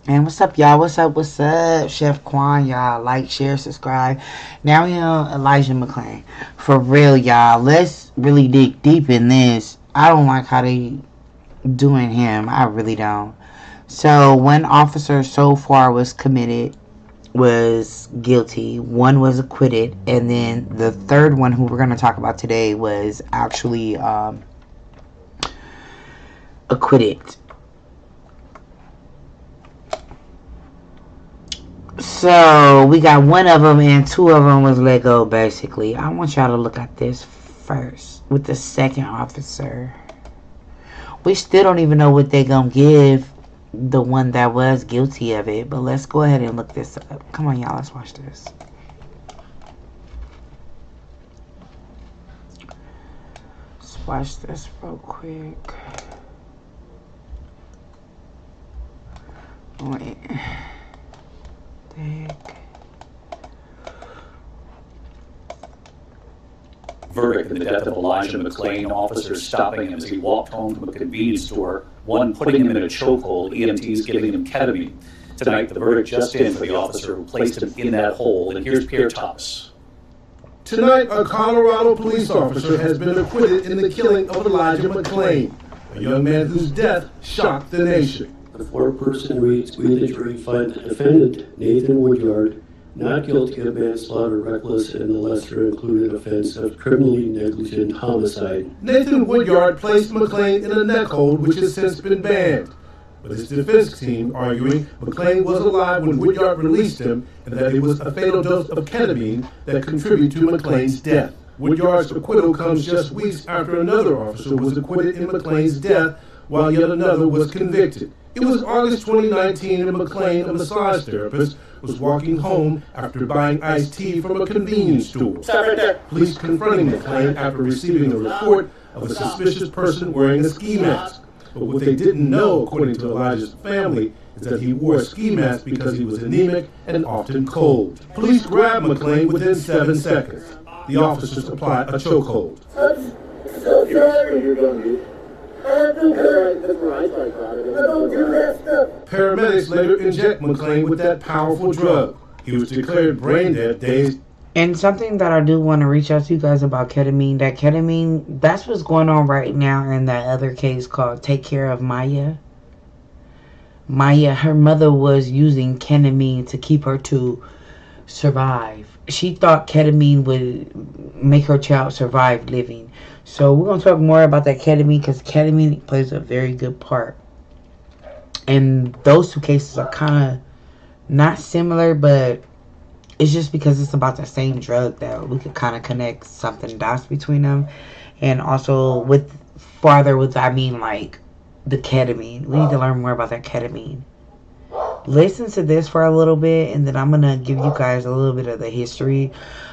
And what's up, y'all? What's up? What's up? Chef Quan, y'all. Like, share, subscribe. Now we on Elijah McClain. For real, y'all. Let's really dig deep in this. I don't like how they doing him. I really don't. So, one officer so far was guilty. One was acquitted. And then the third one, who we're going to talk about today, was actually acquitted. So we got one of them and two of them was let go. Basically, I want y'all to look at this first with the second officer. We still don't even know what they gonna give the one that was guilty of it, but let's go ahead and look this up. Come on, y'all, let's watch this. Let's watch this real quick. Wait. Verdict in the death of Elijah McClain, officers stopping him as he walked home from a convenience store, one putting him in a chokehold, EMTs giving him ketamine. Tonight, the verdict just in for the officer who placed him in that hole, and here's Pierre Thomas. Tonight, a Colorado police officer has been acquitted in the killing of Elijah McClain, a young man whose death shocked the nation. The four-person reads, we the jury find the defendant, Nathan Woodyard, not guilty of manslaughter, reckless, and the lesser included offense of criminally negligent homicide. Nathan Woodyard placed McClain in a neck hold which has since been banned, with his defense team arguing McClain was alive when Woodyard released him and that it was a fatal dose of ketamine that contributed to McClain's death. Woodyard's acquittal comes just weeks after another officer was acquitted in McClain's death while yet another was convicted. It was August 2019 and McClain, a massage therapist, was walking home after buying iced tea from a convenience store. Stop right there. Police confronting McClain after receiving a report of a suspicious person wearing a ski mask. But what they didn't know, according to Elijah's family, is that he wore a ski mask because he was anemic and often cold. Police grabbed McClain within 7 seconds. The officers applied a chokehold. I'm so sorry. You're going to do. I don't do that stuff. Paramedics later inject McClain with that powerful drug. He was declared brain dead days. And something that I do want to reach out to you guys about ketamine, that's what's going on right now in that other case called Take Care of Maya. Maya, her mother was using ketamine to keep her to survive. She thought ketamine would make her child survive living. So we're going to talk more about that ketamine because ketamine plays a very good part. And those two cases are kind of not similar, but it's just because it's about the same drug that we could kind of connect something dots between them. And also with like the ketamine. We need to learn more about that ketamine. Listen to this for a little bit, and then I'm going to give you guys a little bit of the history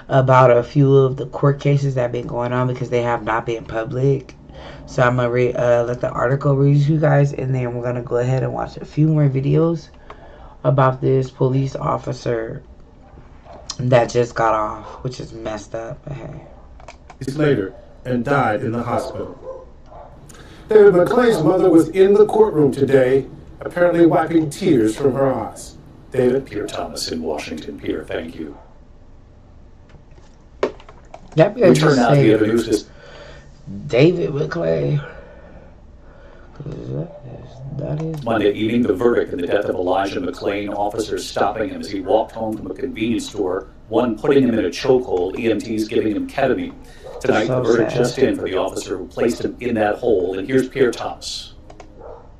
about a few of the court cases that have been going on because they have not been public. So I'm going to let the article read you guys, and then we're going to go ahead and watch a few more videos about this police officer that just got off, which is messed up. But hey. Later, and died in the hospital. David McClain's mother was in the courtroom today, apparently wiping tears from her eyes. David? Pierre Thomas in Washington. Pierre, thank you. That We turn now to the other news. Is David McClain. That is Monday evening, the verdict in the death of Elijah McClain, officers stopping him as he walked home from a convenience store, one putting him in a chokehold, EMTs giving him ketamine. Tonight, So the verdict sad. just in for the officer who placed him in that hole, and here's Pierre Thomas.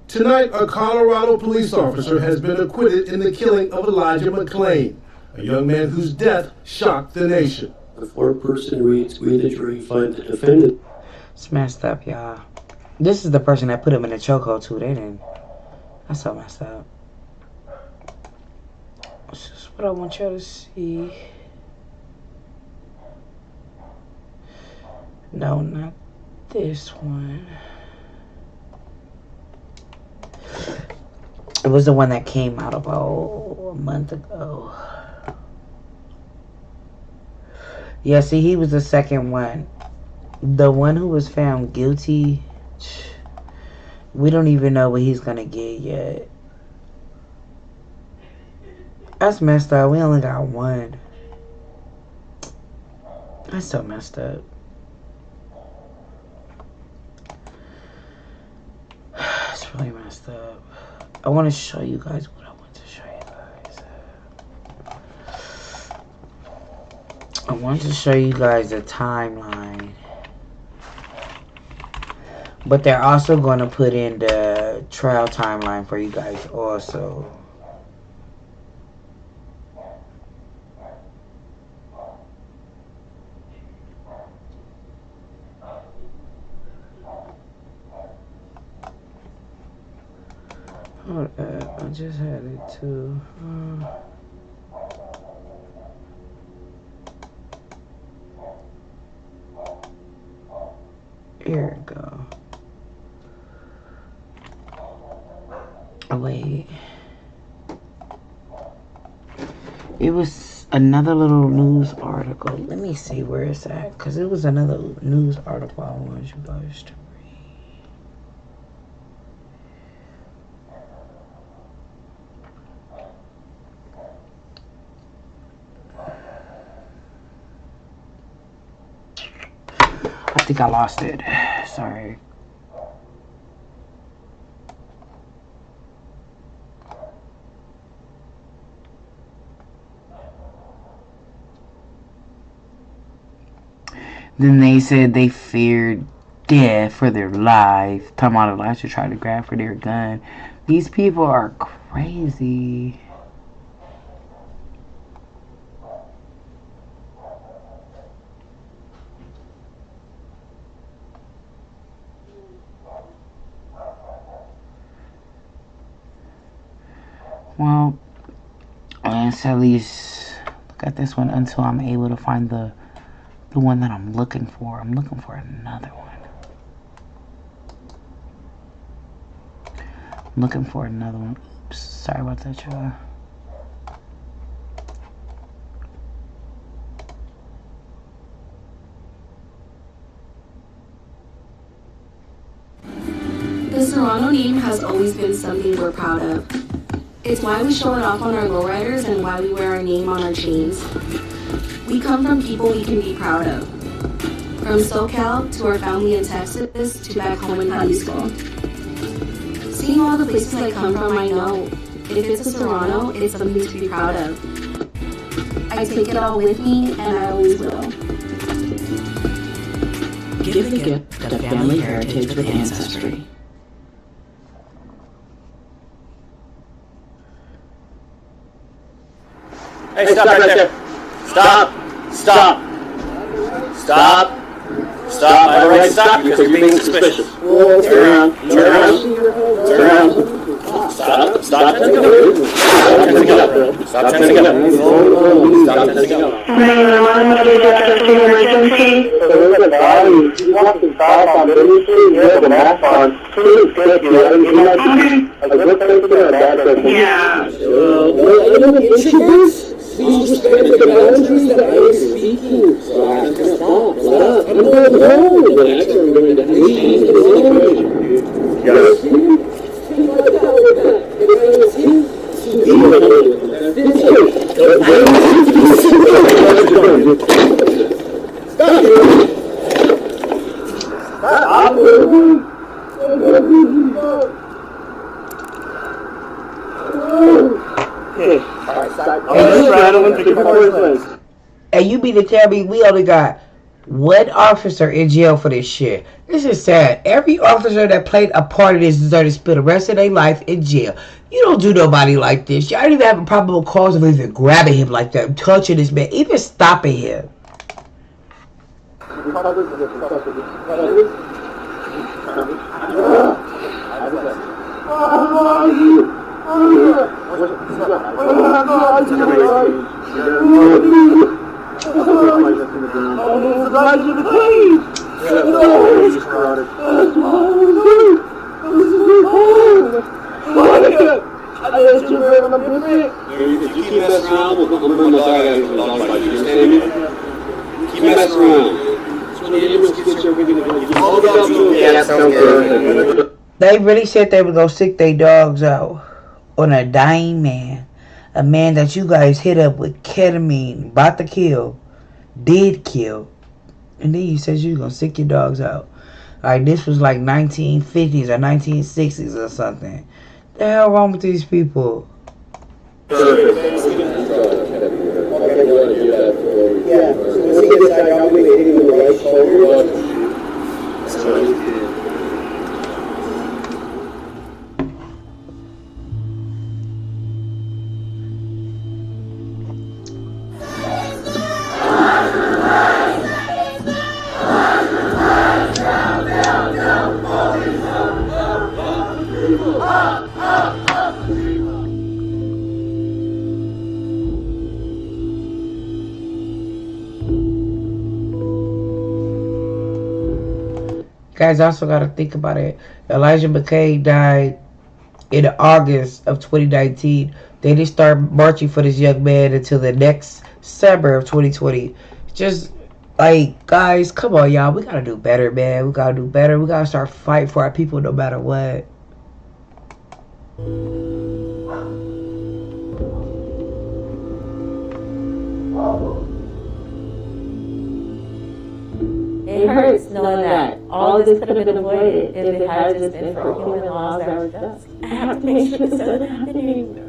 Tonight, a Colorado police officer has been acquitted in the killing of Elijah McClain, a young man whose death shocked the nation. The four-person reads, we the jury find the defendant. It's messed up, y'all. This is the person that put him in a chokehold too. They didn't. That's so messed up. This is what I want y'all to see. No, not this one. It was the one that came out about a month ago. Yeah, see, he was the second one. The one who was found guilty, we don't even know what he's gonna get yet. That's messed up. We only got one. That's so messed up. It's really messed up. I want to show you guys what I want to show you guys. I want to show you guys the timeline. But they're also going to put in the trial timeline for you guys also. Hold up, I just had it too. Here we go. Oh, wait. It was another little news article. Let me see where it's at. Because it was another news article I wanted you guys to read. I think I lost it. Sorry. Then they said they feared death for their life. Talking about Elijah tried to grab for their gun. These people are crazy. Well, let's at least look at this one until I'm able to find the one that I'm looking for. I'm looking for another one. I'm looking for another one. Oops, sorry about that, y'all. The Serrano name has always been something we're proud of. It's why we show it off on our lowriders and why we wear our name on our chains. We come from people we can be proud of. From SoCal to our family in Texas to back home in Jalisco. Seeing all the places I come from, I know if it's a Serrano, it's something to be proud of. I take it all with me, and I always will. Give the gift of family heritage with ancestry. Hey, stop right there. Stop. Stop. Stop. Stop. I have a right to stop you because you're being suspicious. Turn around. Turn around. Turn around. Stop. Stop tensing up. Stop tensing up. Stop tensing up. Stop tensing up. 911, emergency. There's a body. You have to stop on Billy Street. You have a mask on. Please get you. A good person or a bad person? Yeah. Please respect the boundaries that I am speaking. Stop. Stop. I'm going home. Relax. I'm going to leave. Yes. And you be to tell me we only got one officer in jail for this shit. This is sad. Every officer that played a part of this deserves to spend the rest of their life in jail. You don't do nobody like this. Y'all don't even have a probable cause of even grabbing him like that, touching this man, even stopping him. Elijah McClain! If you keep messing around, we'll bring my dog out and resolve it. You understand me? Keep messing around. So when the ambulance gets here, we're going to go. All the dogs will They really said they were going to sick their dogs out on a dying man. A man that you guys hit up with ketamine, about to kill, did kill. And then you said you was going to sick your dogs out. Like this was like 1950s or 1960s or something. The hell wrong with these people? Yeah, so let's get this guy out, we hit him in the right shoulder. Guys, also got to think about it. Elijah McClain died in August of 2019. They didn't start marching for this young man until the next summer of 2020. Just like, guys, come on, y'all. We got to do better, man. We got to do better. We got to start fighting for our people no matter what. It hurts knowing that all of this could have been avoided if it had just been for human laws that were just. I have to make sure this doesn't happen anymore.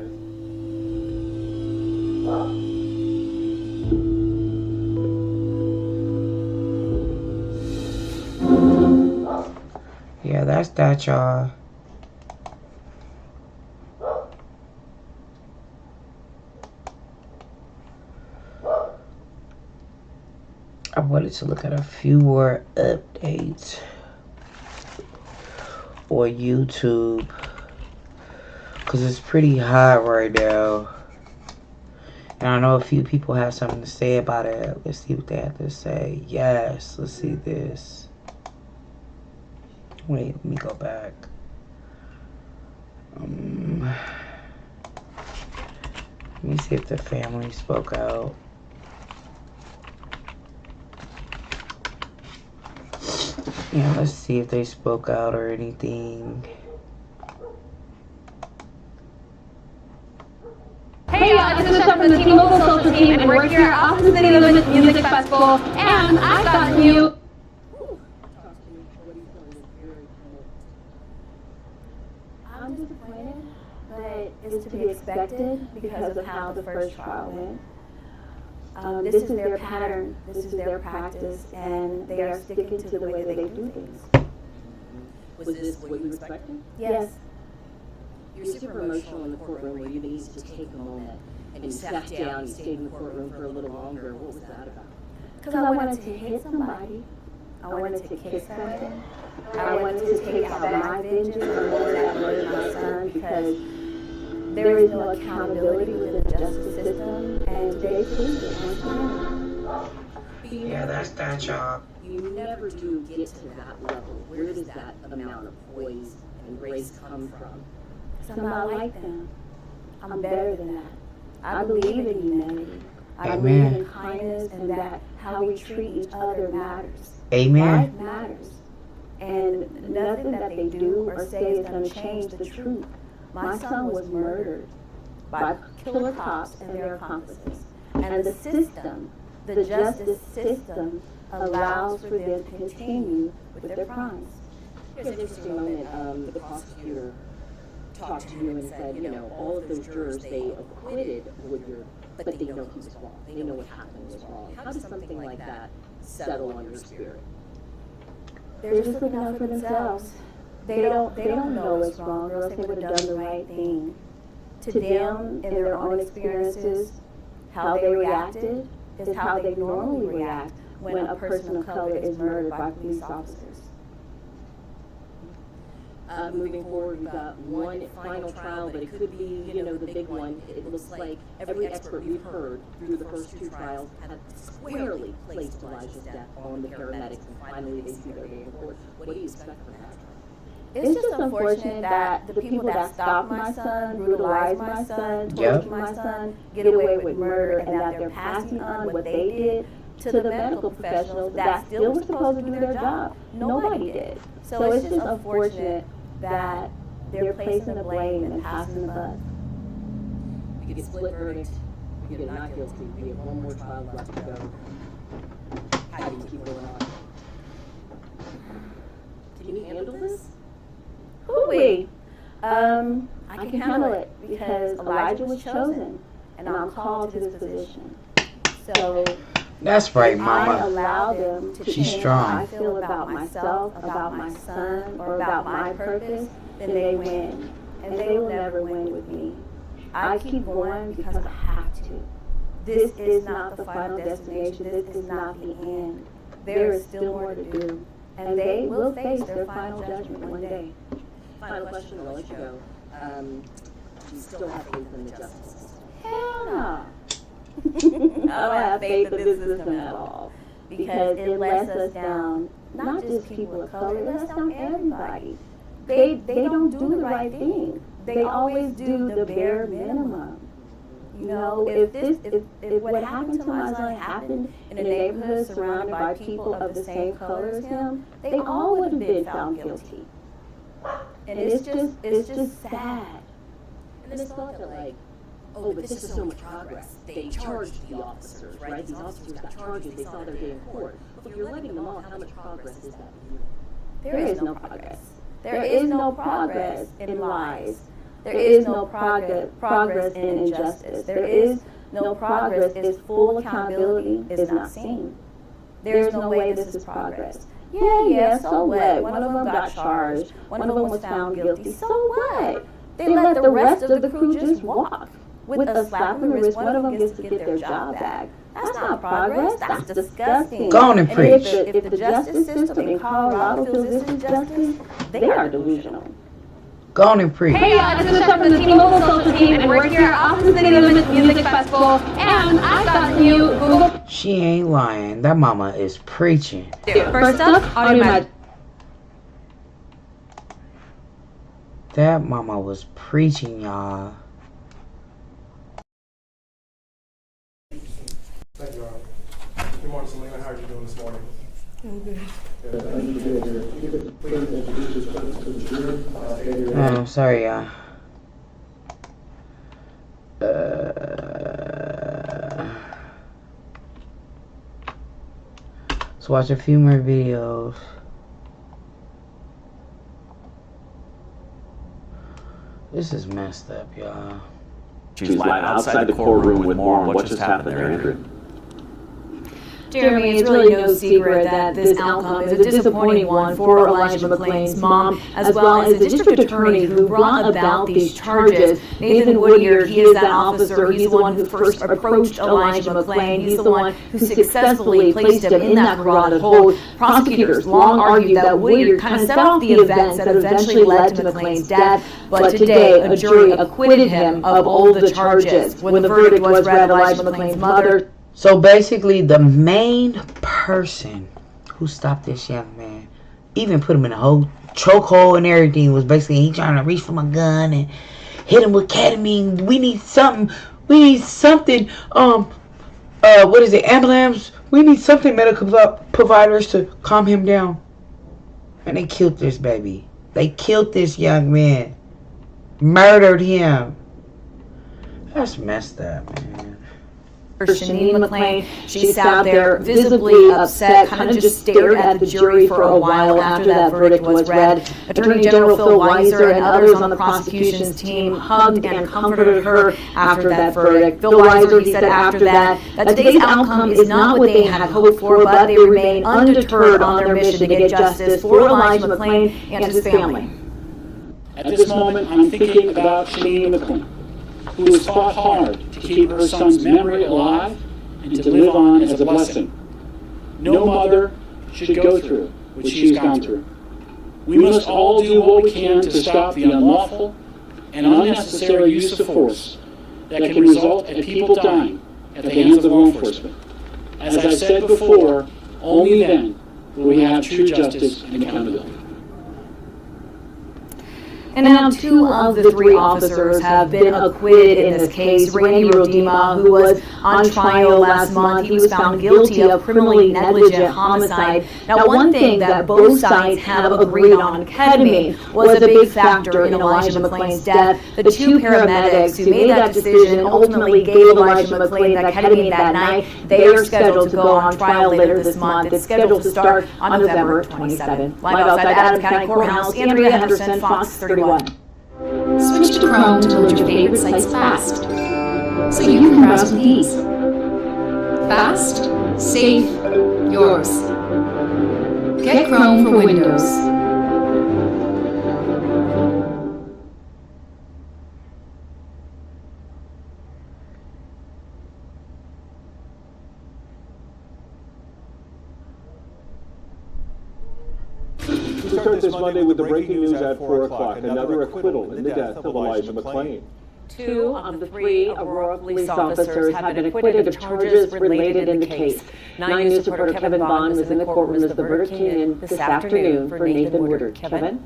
Yeah, that's that, y'all. I wanted to look at a few more updates on YouTube because it's pretty hot right now. And I know a few people have something to say about it. Let's see what they have to say. Yes, let's see this. Wait, let me go back. Let me see if the family spoke out. Yeah, let's see if they spoke out or anything. Hey y'all, this is Chef from the Team Local Social Team, and we're here at Austin City Limits Music Festival, and I've got new. I'm disappointed, but it's to be expected because of how the first trial went. This is their pattern, this is their practice, and they are sticking to the way that they do things. Was this what you expected? Yes. You're super emotional in the courtroom where you needed to take a moment and you sat down, you stayed in the courtroom for a little longer. What was that about? Because I wanted to hit somebody, I wanted to kiss something, I wanted to take out my vengeance on one that murdered my son, because there is no accountability within the justice system, and today proved it once again. Yeah, that's that, y'all. You never do get to that level. Where does that amount of poise and grace come from? I'm not like them. I'm better than that. I believe in humanity. I believe in kindness, and that how we treat each other matters. Amen. Life matters. And nothing that they do or say is going to change the truth. My son was murdered by killer cops and their accomplices. And the system, the justice system, allows for them to continue with their crimes. Here's an interesting moment. The prosecutor talked to you and said, you know, all of those jurors, they acquitted Woodyard, but they know he was wrong. They know what happened was wrong. How does something like that settle on your spirit? They're just looking out for themselves. They don't know what's wrong, or else they would have done the right thing. To them, in their own experiences, how they reacted is how they normally react when a person of color is murdered by police officers. Moving forward, we've got one final trial, but it could be, you know, the big one. It looks like every expert we've heard through the first two trials have squarely placed Elijah's death on the paramedics, and finally they see their day in court. What do you expect from that? It's just unfortunate that the people that stopped my son, brutalized my son, tortured my son, get away with murder, and that they're passing on what they did to the medical professionals that still were supposed to do their job. Nobody did. So it's just unfortunate that they're placing the blame and passing the buck. You get split verdict, you get a not guilty, you get one more trial left to go. How do you keep going on? Can you handle this? Hooey. I can handle it because Elijah was chosen and I'm called to this position. So That's right, I Mama. allow them to She's change strong. how I feel about myself, about my son, or about my purpose, then they win. And they will never win with me. I keep going because I have to. This is not the final destination. This is not the end. There is still more to do. And they will face their final judgment one day. Final question, I'll let you go. Do you still have faith in the justice system? Hell no. I don't have faith in this system at all. Because it lets us down, not just people of color, it lets down everybody. They don't do the right thing. They always do the bare minimum. You know, if what happened to my son happened in a neighborhood surrounded by people of the same color as him, they all would have been found guilty. And it's just sad. And then it's thought that like, oh, but this is so much progress. They charged the officers, right? These officers got charges, they saw their day in court. But if you're letting them off, how much progress is that? There is no progress. There is no progress in lies. There is no progress in injustice. There is no progress if full accountability is not seen. There's no way this is progress. Yeah, so what? One of them got charged. One of them was found guilty. So what? They let the rest of the crew just walk. With a slap on the wrist, one of them gets to get their job back. That's not progress. That's disgusting. Go on and preach. If the justice system in Colorado feels this injustice, they are delusional. Go on and preach. Hey y'all, this is Michelle from the T-Mobile Social Team, and we're here at Austin City Limits Music Festival, and I got the new Google... She ain't lying. That mama is preaching. First up, Audio. That mama was preaching, y'all. Thank you, Ron. Good morning, Selena. How are you doing this morning? I'm good. Oh, sorry, y'all. Let's watch a few more videos. This is messed up, y'all. She's live outside the courtroom with more on what just happened there, Andrew. Jeremy, it's really no secret that this outcome is a disappointing one for Elijah McClain's mom, as well as the district attorney who brought about these charges. Nathan Woodyard, he is that officer. He's the one who first approached Elijah McClain. He's the one who successfully placed him in that carotid hold. Prosecutors long argued that Woodyard kind of set off the events that eventually led to McClain's death, but today a jury acquitted him of all the charges. When the verdict was read, Elijah McClain's mother... So basically, the main person who stopped this young man, even put him in a whole chokehold and everything, was basically he trying to reach for my gun and hit him with ketamine. We need something. We need something. What is it? Ambulance. We need something. Medical providers to calm him down. And they killed this baby. They killed this young man. Murdered him. That's messed up, man. Shanine McClain, she sat there visibly upset, kind of just stared at the jury for a while after that verdict was read. Attorney General Phil Weiser and others on the prosecution's team hugged and comforted her after that verdict. Phil Weiser, he said after that today's outcome is not what they had hoped for, but they remain undeterred on their mission to get justice for Elijah McClain and his family. At this moment, I'm thinking about Shanine McClain, who has fought hard to keep her son's memory alive and to live on as a blessing. No mother should go through what she's gone through. We must all do what we can to stop the unlawful and unnecessary use of force that can result in people dying at the hands of law enforcement. As I've said before, only then will we have true justice and accountability. And now 2 of the 3 officers have been acquitted in this case. Randy Rodima, who was on trial last month, he was found guilty of criminally negligent homicide. Now, one thing that both sides have agreed on, ketamine was a big factor in Elijah McClain's death. The 2 paramedics who made that decision ultimately gave Elijah McClain that ketamine that night. They are scheduled to go on trial later this month. It's scheduled to start on November 27th. Live outside Adams County Courthouse, Andrea Henderson, Fox 31. Switch to Chrome to load your favorite sites fast, so you can browse with ease. Fast, safe, yours. Get Chrome for Windows. We start this Monday with the breaking news at 4 o'clock. Another acquittal in the death of Elijah McClain. 2 of the 3 Aurora police officers have been acquitted of charges related in the case. 9 News reporter Kevin Bond was in the courtroom as the verdict came in this afternoon for Nathan Woodard. Kevin?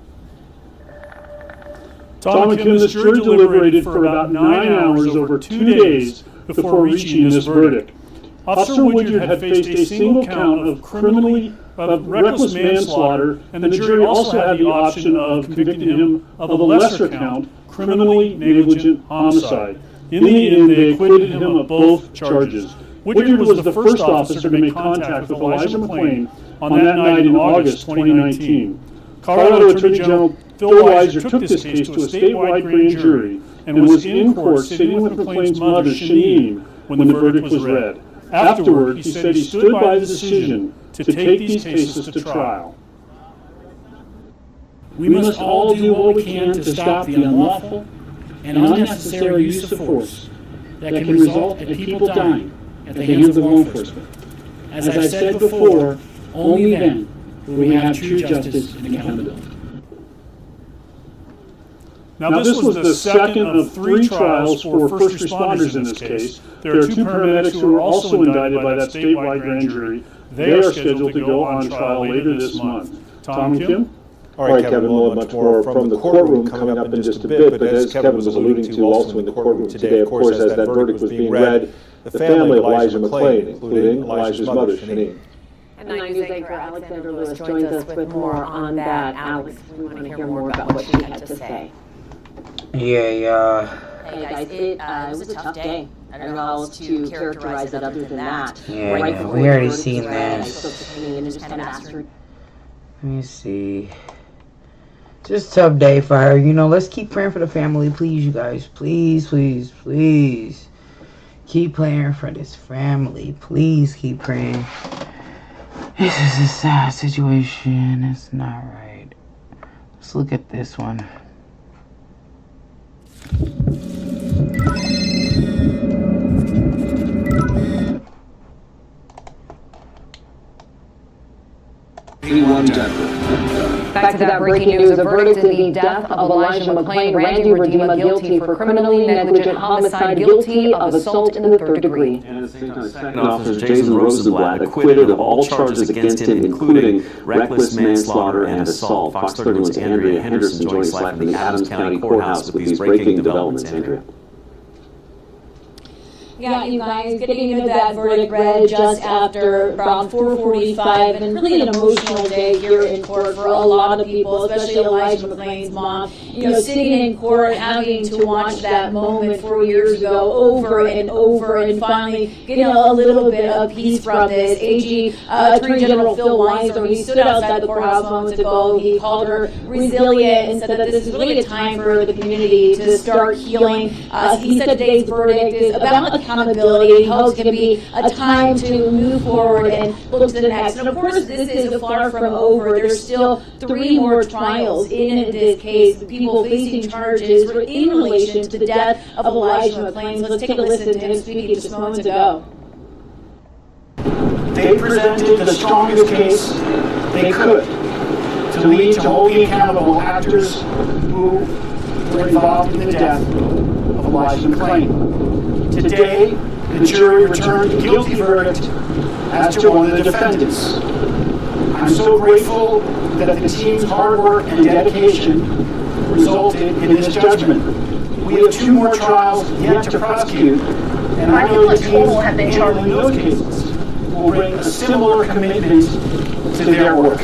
Tom and Kim, this jury deliberated for about 9 hours over 2 days before reaching this verdict. Officer Woodyard had faced a single count of reckless manslaughter, and the jury also had the option of convicting him of a lesser count, criminally negligent homicide. In the end, they acquitted him of both charges. Woodyard was the first officer to make contact with Elijah McClain on that night in August 2019. Colorado Attorney General Phil Weiser took this case to a statewide grand jury and was in court sitting with McClain's mother, Shaneen, when the verdict was read. Afterward, he said he stood by the decision to take these cases to trial. We must all do what we can to stop the unlawful and unnecessary use of force that can result in people dying at the hands of law enforcement. As I've said before, only then will we have true justice and accountability. Now, this was the second of 3 trials for first responders in this case. There are 2 paramedics who were also indicted by that statewide grand jury. They are scheduled to go on trial later this month. Tom and Kim? All right, Kevin, we'll have much more from the courtroom coming up in just a bit, but as Kevin was alluding to also in the courtroom today, of course, as that verdict was being read, the family of Elijah McClain, including Elijah's mother, Shaneen. And 9 News anchor Alexander Lewis joins us with more on that. Alex, we want to hear more about what she had to say. Yeah. Hey guys, it was a tough day. I don't know how else to characterize it other than that. Yeah, we already seen that. Let me see. Just a tough day for her. Let's keep praying for the family, please, you guys. Please, please, please. Keep praying for this family. Please keep praying. This is a sad situation. It's not right. Let's look at this one. Back to that breaking news, a verdict in the death of Elijah McClain. Randy Rodima guilty for criminally negligent homicide, guilty of assault in the 3rd degree. And at the same time, Second Officer Jason Rosenblatt acquitted of all charges against him, including reckless manslaughter and assault. Fox 31's Andrea Henderson joining us live from the Adams County Courthouse with these breaking developments. Andrea. Yeah, you guys, getting into that verdict read just after around 4:45, and really an emotional day here in court for a lot of people, especially Elijah McClain's mom. Sitting in court, having to watch that moment 4 years ago over and over, and finally getting a little bit of peace from this. AG Attorney General Phil Weiser, he stood outside the courthouse moments ago. He called her resilient and said that this is really a time for the community to start healing. He said today's verdict is about accountability. He hopes it can be a time to move forward and look to the next. And of course, this is far from over. There's still 3 more trials in this case. People facing charges in relation to the death of Elijah McClain. So let's take a listen to him speaking just moments ago. They presented the strongest case they could to lead to wholly accountable actors who were involved in the death of Elijah McClain. Today, the jury returned a guilty verdict as to one of the defendants. I'm so grateful that the team's hard work and dedication resulted in this judgment. We have 2 more trials yet to prosecute, and I know the teams handling those cases will bring a similar commitment to their work.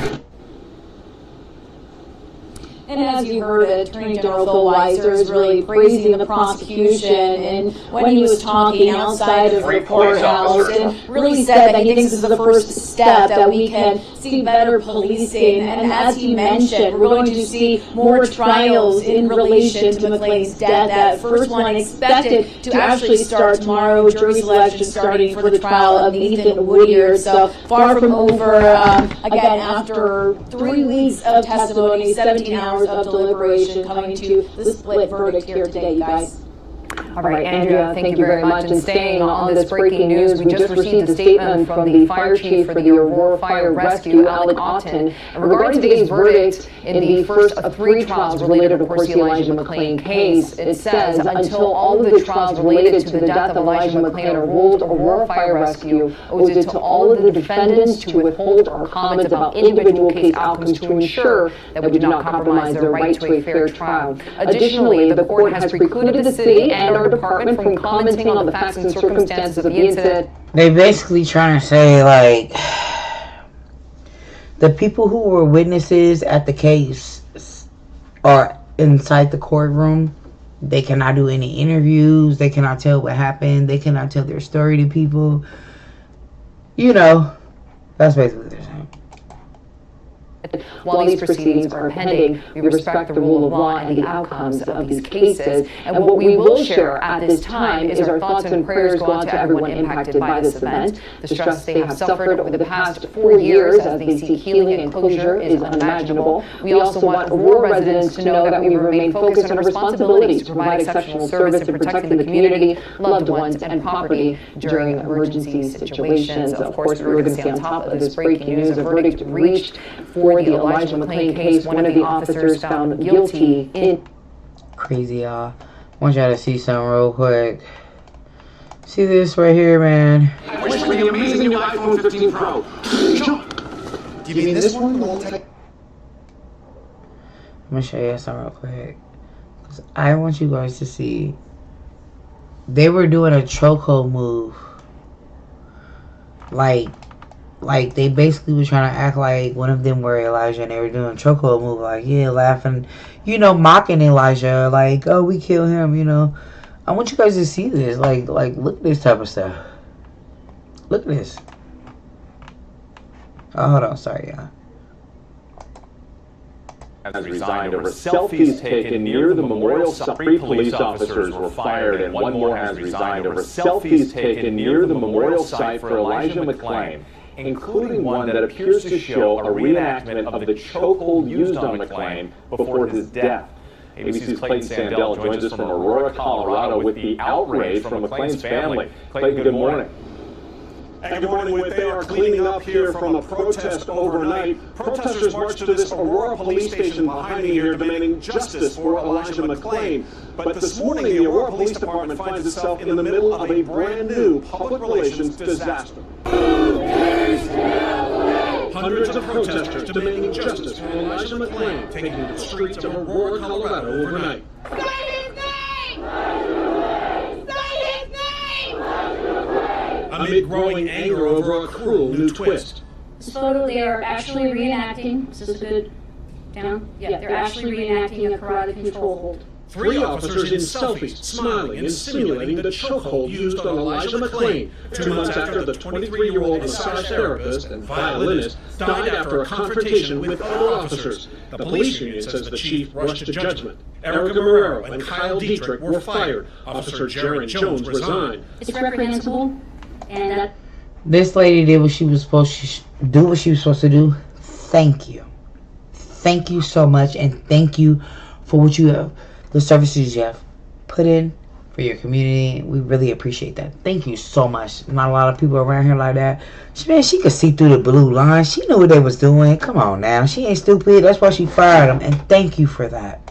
And as you heard, Attorney General Phil Weiser is really praising the prosecution, and when he was talking outside of the courthouse, and really said that he thinks this is the first step that we can see better policing. And as he mentioned, we're going to see more trials in relation to McClain's death. That first one expected to actually start tomorrow, jury selection starting for the trial of Nathan Woodyard. So far from over, again, after 3 weeks of testimony, 17 hours of deliberation, coming to the split verdict here today, you guys. All right, Andrea, thank you very much. And staying on this breaking news, we just received a statement from the fire chief for the Aurora Fire Rescue, Alec Otten, regarding today's verdict in the first of 3 trials related, of course, to the Elijah McClain case. It says, until all of the trials related to the death of Elijah McClain are ruled, Aurora Fire Rescue owes it to all of the defendants to withhold or comment about individual case outcomes to ensure that we do not compromise their right to a fair trial. Additionally, the court has precluded the city and our department from commenting on the facts and circumstances of the incident. They basically trying to say, like, the people who were witnesses at the case are inside the courtroom. They cannot do any interviews. They cannot tell what happened. They cannot tell their story to people. You know, that's basically what they're saying. While these proceedings are pending, we respect the rule of law and the outcomes of these cases. And what we will share at this time is our thoughts and prayers go out to everyone impacted by this event. The stress they have suffered over the past 4 years as they seek healing and closure is unimaginable. We also want Aurora residents to know that we remain focused on our responsibilities to provide exceptional service in protecting the community, loved ones, and property during emergency situations. Of course, we're going to stay on top of this breaking news. A verdict reached for the Elijah McClain case. One of the officers found guilty in... Crazy, y'all. I want y'all to see something real quick. See this right here, man. I wish for the amazing new iPhone 15 Pro. Do you mean this one? I'm gonna show you something real quick. 'Cause I want you guys to see. They were doing a chokehold move. Like they basically were trying to act like one of them were Elijah, and they were doing a chokehold move, like, yeah, laughing, you know, mocking Elijah, like, oh, we killed him, you know. I want you guys to see this, like look at this type of stuff. Look at this. Oh, hold on, sorry, y'all. Has resigned over selfies taken near the memorial site. 3 police officers were fired, and 1 more has resigned over selfies taken near the memorial site for Elijah McClain, including one that appears to show a reenactment of the chokehold used on McClain before his death. ABC's Clayton Sandell joins us from Aurora, Colorado, with the outrage from McClain's family. Clayton, good morning. And good morning, Whit. They are cleaning up here from a protest overnight. Protesters marched to this Aurora police station behind me here demanding justice for Elijah McClain. But this morning, the Aurora Police Department finds itself in the middle of a brand new public relations disaster. Hundreds of protesters demanding justice for Elijah McClain taking to the streets of Aurora, Colorado overnight. Amid growing anger over a cruel new twist. This photo, they are actually reenacting. Is this a good down? Yeah, they're actually reenacting a karate control hold. 3 officers in selfies, smiling and simulating the chokehold used on Elijah McClain 2 months after the 23-year-old massage therapist and violinist died after a confrontation with other officers. The police union says the chief rushed to judgment. Erica Marrero and Kyle Dietrich were fired. Officer Jaron Jones resigned. It's reprehensible, and this lady did what she was supposed to do. What she was supposed to do. Thank you. Thank you so much, and thank you for what you have. The services you have put in for your community. We really appreciate that. Thank you so much. Not a lot of people around here like that. Man, she could see through the blue line. She knew what they was doing. Come on now. She ain't stupid. That's why she fired them. And thank you for that.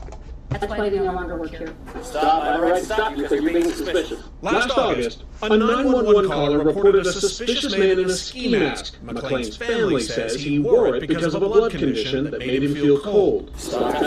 That's why we no longer work here. Stop. I have a right to stop you because you're being suspicious. Last August, a 911 caller reported a suspicious man in a ski mask. McClain's family says he wore it because of a blood condition that made him feel cold. Stop.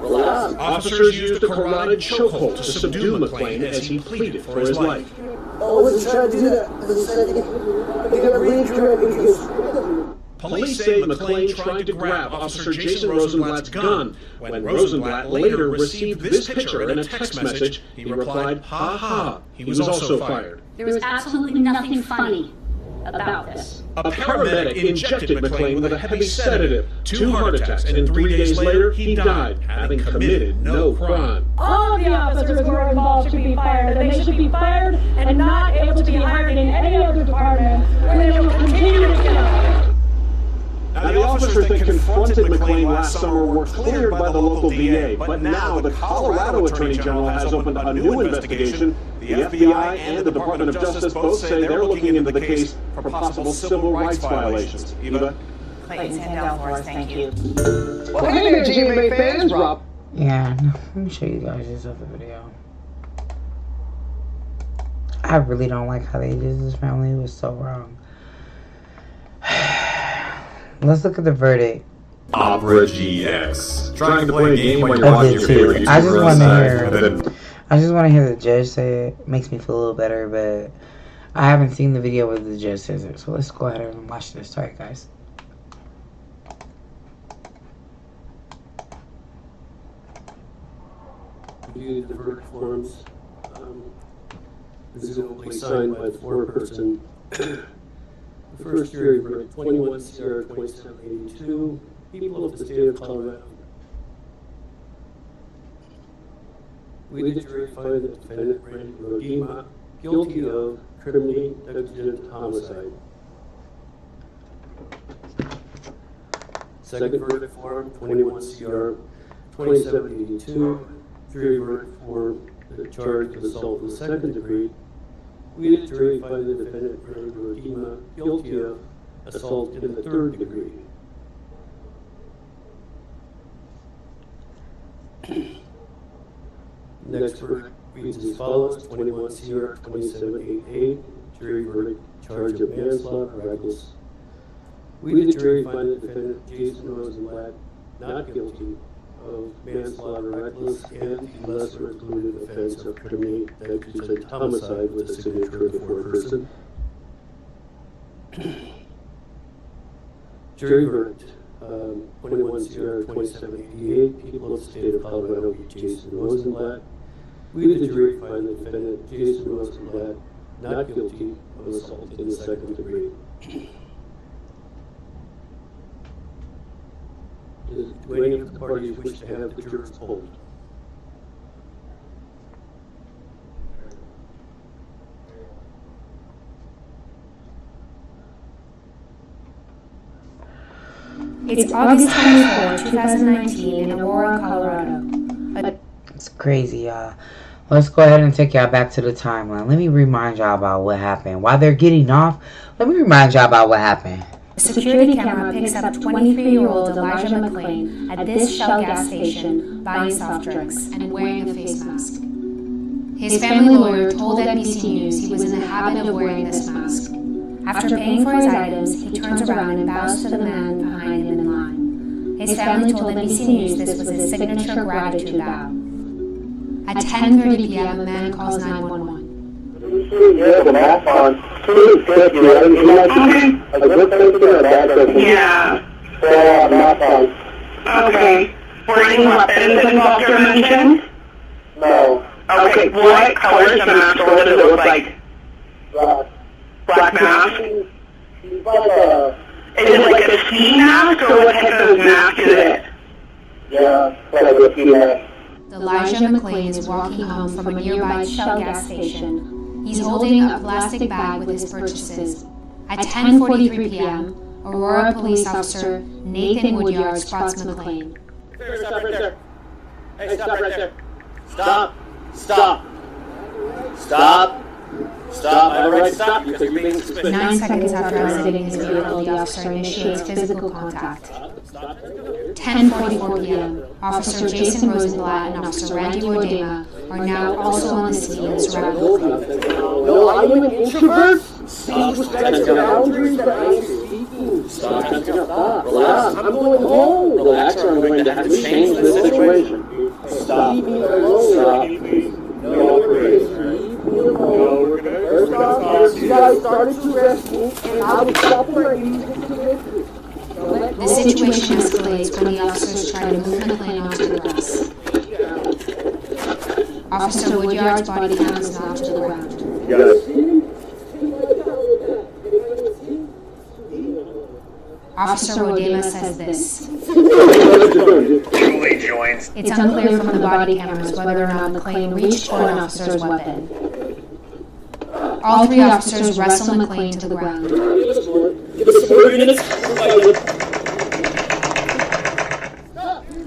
Relax. Officers used a carotid chokehold to subdue McClain as he pleaded for his life. I wasn't trying to do that. I just said I got really drunk because... Police say McClain tried to grab Officer Jason Rosenblatt's gun. When Rosenblatt later received this picture in a text message, he replied, "Ha ha." He was also fired. There was absolutely nothing funny about this. A paramedic injected McClain with a heavy sedative, 2 heart attacks, and 3 days later, he died, having committed no crime. All of the officers who are involved should be fired, and they should be fired and not able to be hired in any other department where they will continue to kill. Now, the officers that confronted McClain last summer were cleared by the local VA, but now the Colorado Attorney General has opened a new investigation. The FBI and the Department of Justice both say they're looking into the case for possible civil rights violations. Eva? Clayton's handout for us, thank you. Well, hey there, GMA fans, Rob. Yeah, let me show you guys this other video. I really don't like how they did this family. It was so wrong. Let's look at the verdict. Opera GX. Trying to play a game while you're watching your favorite YouTuber I just want outside, to hear the judge say it. Makes me feel a little better, but I haven't seen the video where the judge says it. So let's go ahead and watch this. Sorry, guys. Reviewed the verdict forms. Presumably signed by the foreperson. The first jury verdict, 21 CR 2782, people of the state of Colorado. We, the jury, find the defendant, Randy Rodima, guilty of criminally negligent homicide. Second verdict form, 21 CR 2782, jury verdict form, the charge of assault in the second degree. We, the jury, find the defendant, Randy Rodima, guilty of assault in the third degree. Next verdict reads as follows: 21 CR 2788, jury verdict, charge of manslaughter, reckless. We, the jury, find the defendant, Jason Rosenblatt, not guilty of manslaughter, reckless, and the lesser included offense of criminally negligent homicide with a signature of the foreperson. Jury verdict, 21 CR 2788, people of the state of Colorado v. Jason Rosenblatt. We, the jury, find the defendant, Jason Rosenblatt, not guilty of assault in the second degree. Do any of the parties wish to have the jurors polled? It's August 24, 2019 in Aurora, Colorado. It's crazy, y'all. Let's go ahead and take y'all back to the timeline. Let me remind y'all about what happened. While they're getting off, let me remind y'all about what happened. A security camera picks up 23-year-old Elijah McClain at this Shell gas station buying soft drinks and wearing a face mask. His family lawyer told NBC News he was in the habit of wearing this mask. After paying for his items, he turns around and bows to the man behind him in line. His family told NBC News this was his signature gratitude bow. At 10:30 p.m., a man calls 911. Yeah, the mask on. Please get you. A good person or a bad person? Yeah. So, mask on. Okay. Were any weapons involved or mentioned? No. Okay, what color is the mask or what does it look like? Black. Black mask? He's like a... Is it like a ski mask or what type of mask is it? Yeah, like a ski mask. Elijah McClain is walking home from a nearby Shell gas station. He's holding a plastic bag with his purchases. At 10:43 p.m., Aurora police officer Nathan Woodyard spots McClain. Stop right there. Hey, stop right there. Stop. Stop. Stop. Stop. I have a right to stop you because you're being suspicious. 9 seconds after exiting his vehicle, the officer initiates physical contact. 10:44 p.m. Officer Jason Rosenblatt and Officer Randy Wodema are now also on the scene and surrounded. No, I am an introvert. Please respect the boundaries that I am speaking. Stop. Relax. I'm going home. Relax or I'm going to have to change the situation. Stop. Leave me alone. Stop. No, leave me alone. First off, you guys started to arrest me, and I was stopping my music to listen. The situation escalates when the officers try to move McClain onto the grass. Officer Woodyard's body cam is knocked to the ground. Officer Wodema says this. It's unclear from the body cameras whether or not McClain reached for an officer's weapon. All 3 officers wrestle McClain to the ground.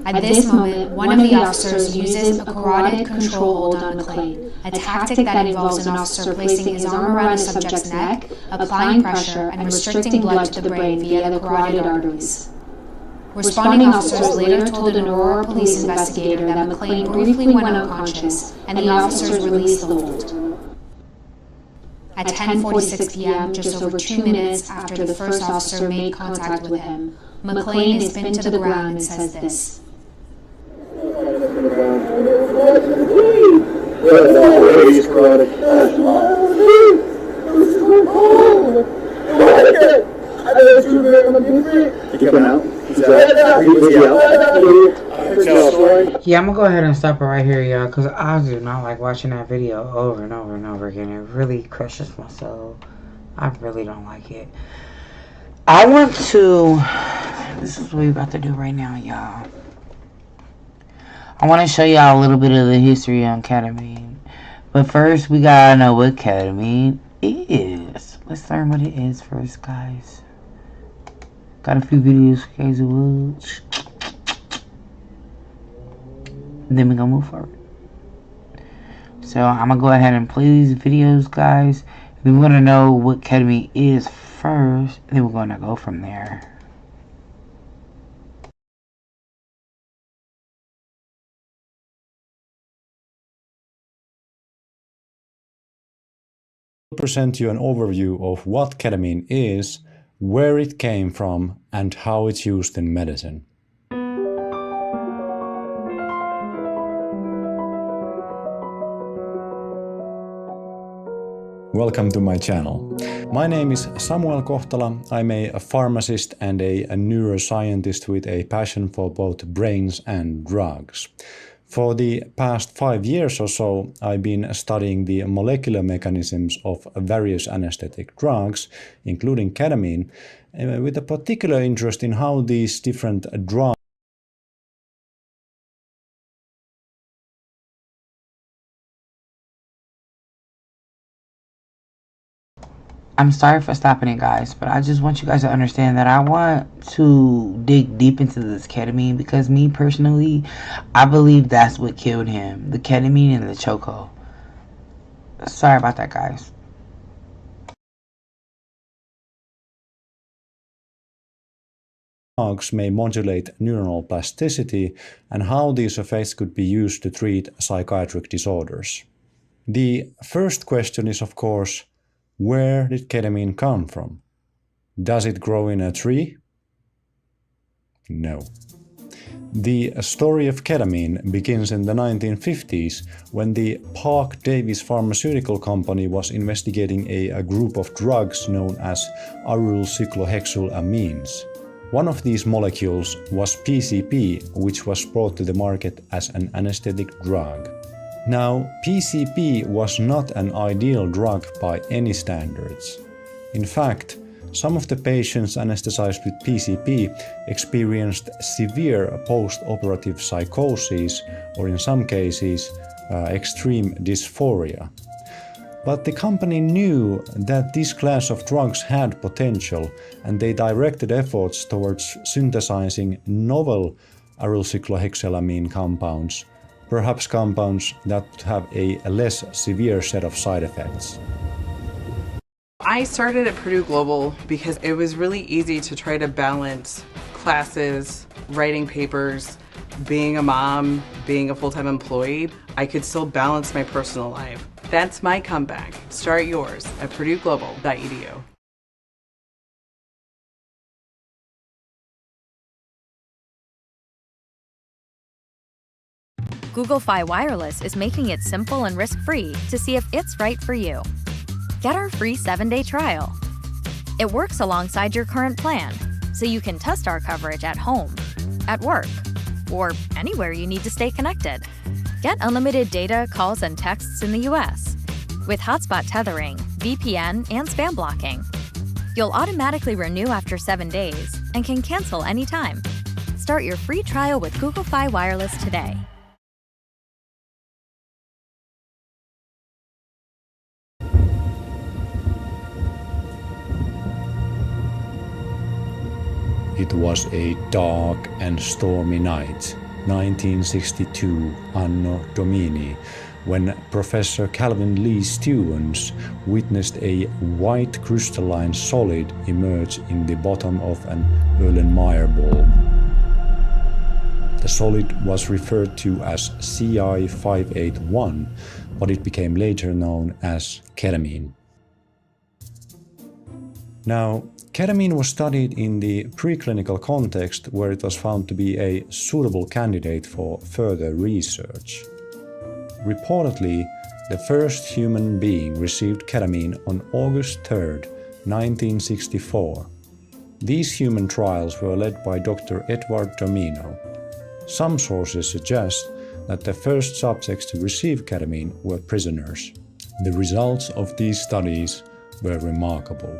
At this moment, one of the officers uses a carotid control hold on McClain, a tactic that involves an officer placing his arm around a subject's neck, applying pressure, and restricting blood to the brain via the carotid arteries. Responding officers later told an Aurora police investigator that McClain briefly went unconscious, and the officers released the hold. At 10:46 p.m., just over 2 minutes after the first officer made contact with him, McClain is pinned to the ground and says this. Yeah, I'm gonna go ahead and stop it right here, y'all, because I do not like watching that video over and over and over again. It really crushes my soul. I really don't like it. I want to... This is what we're about to do right now, y'all. I want to show y'all a little bit of the history on ketamine. But first, we gotta know what ketamine is. Let's learn what it is first, guys. Got a few videos for you guys to watch. Then we're gonna move forward. So I'm gonna go ahead and play these videos, guys. Then we're gonna know what ketamine is first, and then we're gonna go from there. I'll present you an overview of what ketamine is, where it came from, and how it's used in medicine. Welcome to my channel. My name is Samuel Kohtala. I'm a pharmacist and a neuroscientist with a passion for both brains and drugs. For the past 5 years or so, I've been studying the molecular mechanisms of various anesthetic drugs, including ketamine, with a particular interest in how these different drugs I'm sorry for stopping it, guys, but I just want you guys to understand that I want to dig deep into this ketamine because me personally, I believe that's what killed him. The ketamine and the choco. Sorry about that, guys. drugs may modulate neuronal plasticity and how these effects could be used to treat psychiatric disorders. The first question is, of course, where did ketamine come from? Does it grow in a tree? No. The story of ketamine begins in the 1950s when the Park Davis Pharmaceutical Company was investigating a group of drugs known as aryl cyclohexylamines. One of these molecules was PCP, which was brought to the market as an anesthetic drug. Now, PCP was not an ideal drug by any standards. In fact, some of the patients anesthetized with PCP experienced severe post-operative psychosis, or in some cases, extreme dysphoria. But the company knew that this class of drugs had potential, and they directed efforts towards synthesizing novel aryl cyclohexylamine compounds, perhaps compounds that have a less severe set of side effects. I started at Purdue Global because it was really easy to try to balance classes, writing papers, being a mom, being a full-time employee. I could still balance my personal life. That's my comeback. Start yours at purdueglobal.edu. Google Fi Wireless is making it simple and risk-free to see if it's right for you. Get our free 7-day trial. It works alongside your current plan, so you can test our coverage at home, at work, or anywhere you need to stay connected. Get unlimited data, calls, and texts in the US with hotspot tethering, VPN, and spam blocking. You'll automatically renew after 7 days and can cancel anytime. Start your free trial with Google Fi Wireless today. It was a dark and stormy night, 1962 Anno Domini, when Professor Calvin Lee Stevens witnessed a white crystalline solid emerge in the bottom of an Erlenmeyer bulb. The solid was referred to as CI581, but it became later known as ketamine. Now, ketamine was studied in the preclinical context where it was found to be a suitable candidate for further research. Reportedly, the first human being received ketamine on August 3, 1964. These human trials were led by Dr. Edward Domino. Some sources suggest that the first subjects to receive ketamine were prisoners. The results of these studies were remarkable.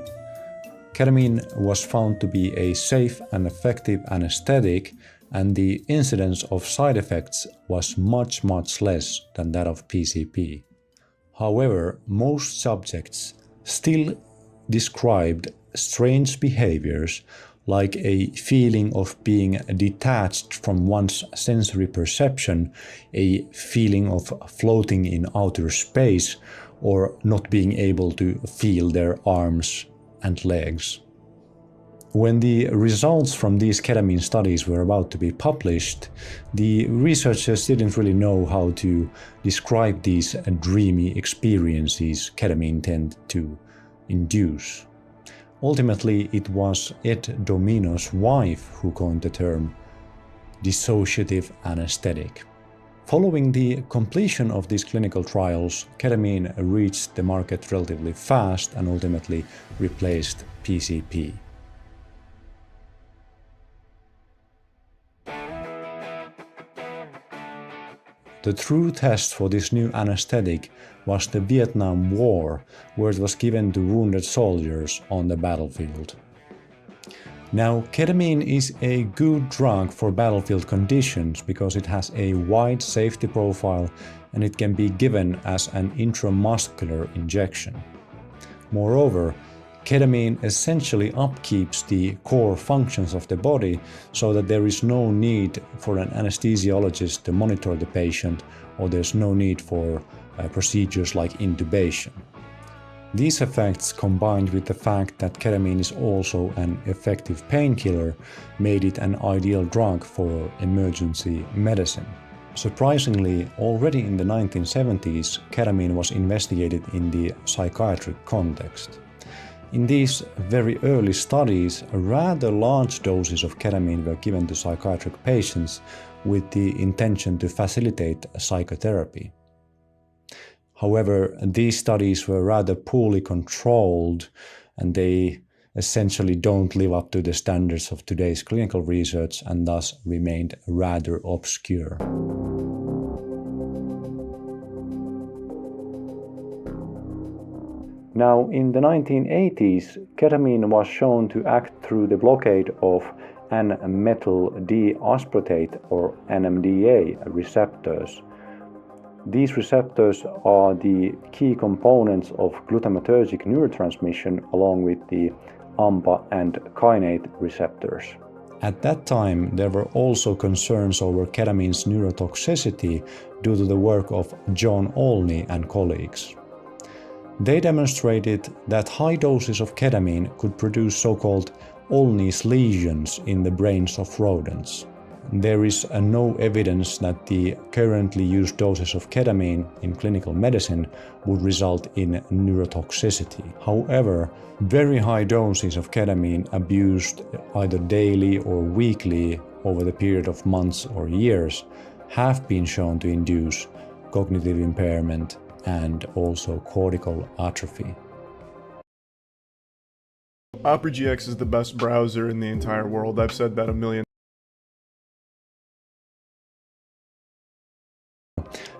Ketamine was found to be a safe and effective anesthetic, and the incidence of side effects was much less than that of PCP. However, most subjects still described strange behaviors like a feeling of being detached from one's sensory perception, a feeling of floating in outer space, or not being able to feel their arms and legs. When the results from these ketamine studies were about to be published, the researchers didn't really know how to describe these dreamy experiences ketamine tend to induce. Ultimately, it was Ed Domino's wife who coined the term dissociative anesthetic. Following the completion of these clinical trials, ketamine reached the market relatively fast and ultimately replaced PCP. The true test for this new anesthetic was the Vietnam War, where it was given to wounded soldiers on the battlefield. Now, ketamine is a good drug for battlefield conditions because it has a wide safety profile and it can be given as an intramuscular injection. Moreover, ketamine essentially upkeeps the core functions of the body so that there is no need for an anesthesiologist to monitor the patient, or there's no need for procedures like intubation. These effects, combined with the fact that ketamine is also an effective painkiller, made it an ideal drug for emergency medicine. Surprisingly, already in the 1970s, ketamine was investigated in the psychiatric context. In these very early studies, rather large doses of ketamine were given to psychiatric patients with the intention to facilitate psychotherapy. However, these studies were rather poorly controlled, and they essentially don't live up to the standards of today's clinical research and thus remained rather obscure. Now, in the 1980s, ketamine was shown to act through the blockade of N-metyl D-aspartate or NMDA receptors. These receptors are the key components of glutamatergic neurotransmission along with the AMPA and kainate receptors. At that time, there were also concerns over ketamine's neurotoxicity due to the work of John Olney and colleagues. They demonstrated that high doses of ketamine could produce so-called Olney's lesions in the brains of rodents. There is no evidence that the currently used doses of ketamine in clinical medicine would result in neurotoxicity. However, very high doses of ketamine abused either daily or weekly over the period of months or years have been shown to induce cognitive impairment and also cortical atrophy. Opera GX is the best browser in the entire world. I've said that a million.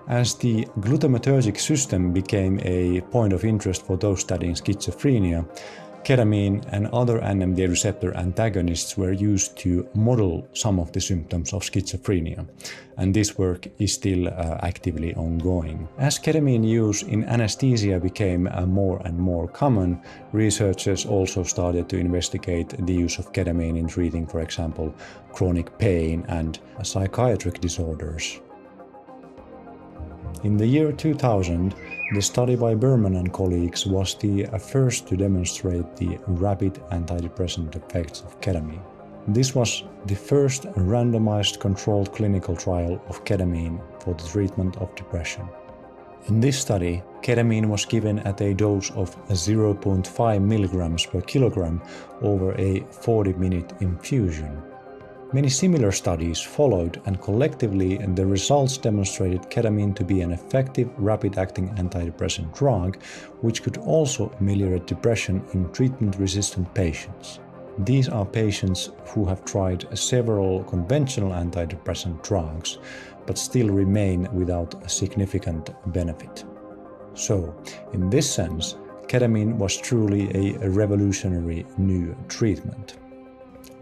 As the glutamatergic system became a point of interest for those studying schizophrenia, ketamine and other NMDA receptor antagonists were used to model some of the symptoms of schizophrenia, and this work is still actively ongoing. As ketamine use in anesthesia became more and more common, researchers also started to investigate the use of ketamine in treating, for example, chronic pain and psychiatric disorders. In the year 2000, the study by Berman and colleagues was the first to demonstrate the rapid antidepressant effects of ketamine. This was the first randomized controlled clinical trial of ketamine for the treatment of depression. In this study, ketamine was given at a dose of 0.5 milligrams per kilogram over a 40-minute infusion. Many similar studies followed, and collectively the results demonstrated ketamine to be an effective rapid-acting antidepressant drug which could also ameliorate depression in treatment-resistant patients. These are patients who have tried several conventional antidepressant drugs but still remain without significant benefit. So, in this sense, ketamine was truly a revolutionary new treatment.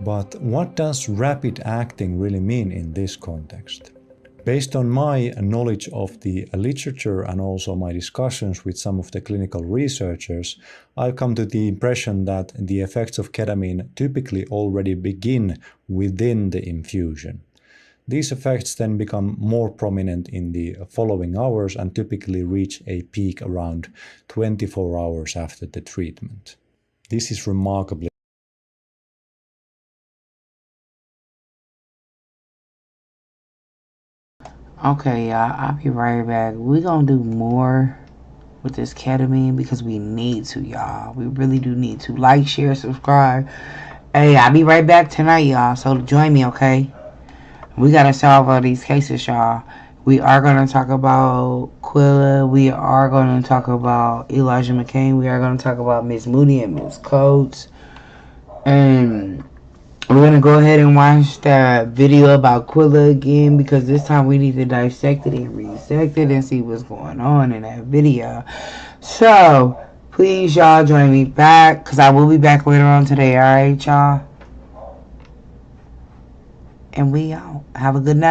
But what does rapid acting really mean in this context? Based on my knowledge of the literature and also my discussions with some of the clinical researchers, I've come to the impression that the effects of ketamine typically already begin within the infusion. These effects then become more prominent in the following hours and typically reach a peak around 24 hours after the treatment. This is remarkably Okay, y'all, I'll be right back. We're gonna do more with this ketamine because we need to, y'all. We really do need to. Like, share, subscribe. Hey, I'll be right back tonight, y'all. So join me, okay? We gotta solve all these cases, y'all. We are gonna talk about Quilla. We are gonna talk about Elijah McClain. We are gonna talk about Miss Moody and Miss Coates. And we're going to go ahead and watch that video about Quilla again because this time we need to dissect it and resect it and see what's going on in that video. So, please, y'all, join me back because I will be back later on today, alright, y'all? And we out. Have a good night.